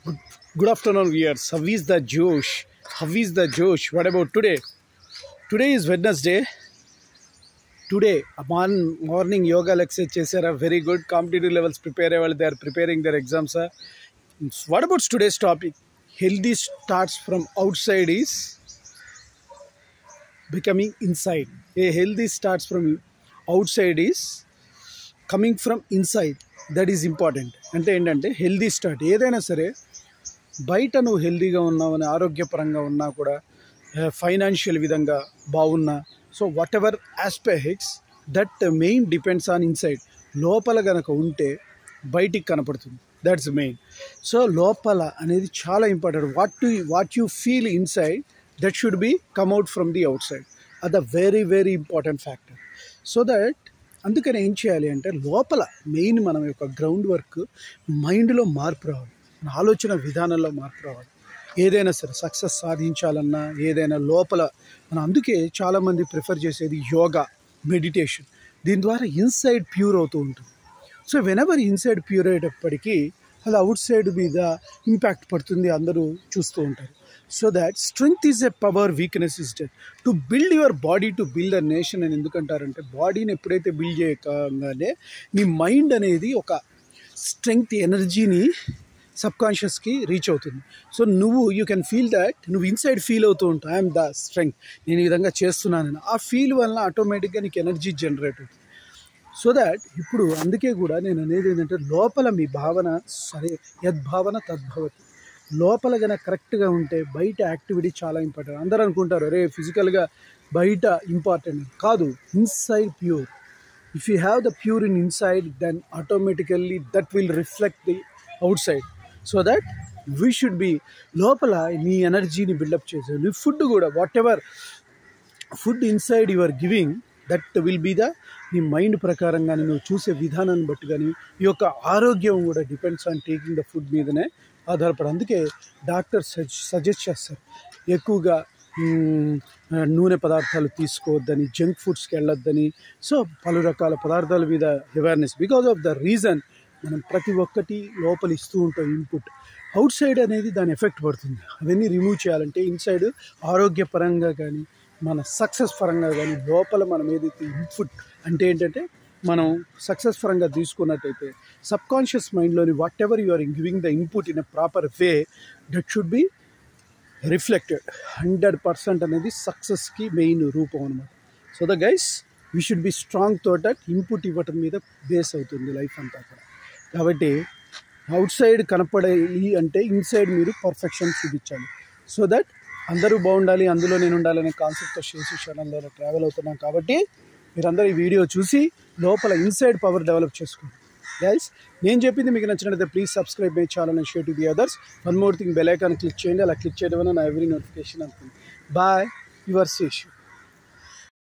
Good, good afternoon, viewers. How is the Josh? How is the Josh? What about today? Today is Wednesday. Today, morning yoga lecture chesara very good. Competitive levels prepare. They are preparing their exams. What about today's topic? Healthy starts from outside is becoming inside. A healthy starts from outside is coming from inside. That is important. అంటే ఏంటంటే healthy start ఏదైనా సరే బయట నువ్వు హెల్దీగా ఉన్నావని ఆరోగ్యపరంగా ఉన్నా కూడా ఫైనాన్షియల్ విధంగా బాగున్నా so what ever aspects that main depends on inside. లోపల కనుక ఉంటే బయటికి కనపడుతుంది. That's main. సో లోపల అనేది చాలా important. What you feel inside that should be come out from the outside. అది very very important factor. So that అందుకని ఏం చేయాలి అంటే లోపల మెయిన్ మనం యొక్క గ్రౌండ్ వర్క్ మైండ్లో మార్పు రావాలి, మన ఆలోచన విధానంలో మార్పు రావాలి. ఏదైనా సరే సక్సెస్ సాధించాలన్నా ఏదైనా లోపల మనం అందుకే చాలామంది ప్రిఫర్ చేసేది యోగా, మెడిటేషన్. దీని ద్వారా ఇన్సైడ్ ప్యూర్ అవుతూ ఉంటుంది. సో వెనెవర్ ఇన్సైడ్ ప్యూర్ అయ్యేటప్పటికీ అది అవుట్ సైడ్ మీద ఇంపాక్ట్ పడుతుంది, అందరూ చూస్తూ ఉంటారు. So that strength is a power, weakness is death. To build your body to build a nation అని ఎందుకంటారంటే బాడీని ఎప్పుడైతే బిల్డ్ చేయగానే నీ మైండ్ అనేది ఒక స్ట్రెంగ్త్ ఎనర్జీని సబ్కాన్షియస్కి రీచ్ అవుతుంది. So you can feel that నువ్వు ఇన్సైడ్ ఫీల్ అవుతూ ఉంటావు, ఐఎమ్ ద స్ట్రెంగ్త్, నేను ఈ విధంగా చేస్తున్నానని. ఆ ఫీల్ వల్ల ఆటోమేటిక్గా నీకు ఎనర్జీ జనరేట్ అవుతుంది. సో దాట్ ఇప్పుడు అందుకే కూడా నేను అనేది ఏంటంటే లోపల మీ భావన సరే, యద్భావన తద్భవతి. లోపల కనుక కరెక్ట్గా ఉంటే బయట యాక్టివిటీ చాలా ఇంపార్టెంట్. అందరూ అనుకుంటారు అరే ఫిజికల్గా బయట ఇంపార్టెంట్ కాదు, inside pure. If you have the pure in inside then automatically that will reflect the outside. So that we should be లోపల నీ ఎనర్జీని బిల్డప్ చేసేది. నీ ఫుడ్ కూడా whatever food inside your giving that will be the నీ mind ప్రకారం కానీ నువ్వు చూసే విధానాన్ని బట్టి కానీ ఈ యొక్క ఆరోగ్యం కూడా depends on taking the food మీదనే ఆధారపడి. అందుకే డాక్టర్ సజెస్ట్ చేస్తారు ఎక్కువగా నూనె పదార్థాలు తీసుకోవద్దని, జంక్ ఫుడ్స్కి వెళ్ళొద్దని. సో పలు రకాల పదార్థాల మీద awareness. Because of the reason మనం ప్రతి ఒక్కటి లోపల ఇస్తూ ఉంటాం ఇన్పుట్. అవుట్ సైడ్ అనేది దాని ఎఫెక్ట్ పడుతుంది. అవన్నీ రిమూవ్ చేయాలంటే ఇన్సైడ్ ఆరోగ్యపరంగా కానీ మన సక్సెస్ పరంగా కానీ లోపల మనం ఏదైతే ఇన్పుట్ అంటే ఏంటంటే మనం సక్సెస్ పరంగా తీసుకున్నట్టయితే సబ్కాన్షియస్ మైండ్లోని whatever you are giving the input in a proper way that should be reflected. 100% అనేది సక్సెస్కి మెయిన్ రూపం అనమాట. So the guys we should be strong తో దట్ ఇన్పుట్ ఇవ్వటం మీద బేస్ అవుతుంది లైఫ్ అంతా కూడా. కాబట్టి అవుట్ సైడ్ కనపడాలి అంటే ఇన్సైడ్ మీరు పర్ఫెక్షన్ చూపించాలి. సో దట్ అందరూ బాగుండాలి, అందులో నేను ఉండాలనే కాన్సెప్ట్తో శేషు ఛానల్లో ట్రావెల్ అవుతున్నాం. కాబట్టి మీరందరూ ఈ వీడియో చూసి లోపల ఇన్సైడ్ పవర్ డెవలప్ చేసుకోండి. గైస్ నేను చెప్పింది మీకు నచ్చినట్లయితే please subscribe my channel and share to the others. One more thing, bell icon click చేయండి. అలా క్లిక్ చేయడం వల్ల నా ఎవ్రీ నోటిఫికేషన్ అవుతుంది. Bye, your Seshu.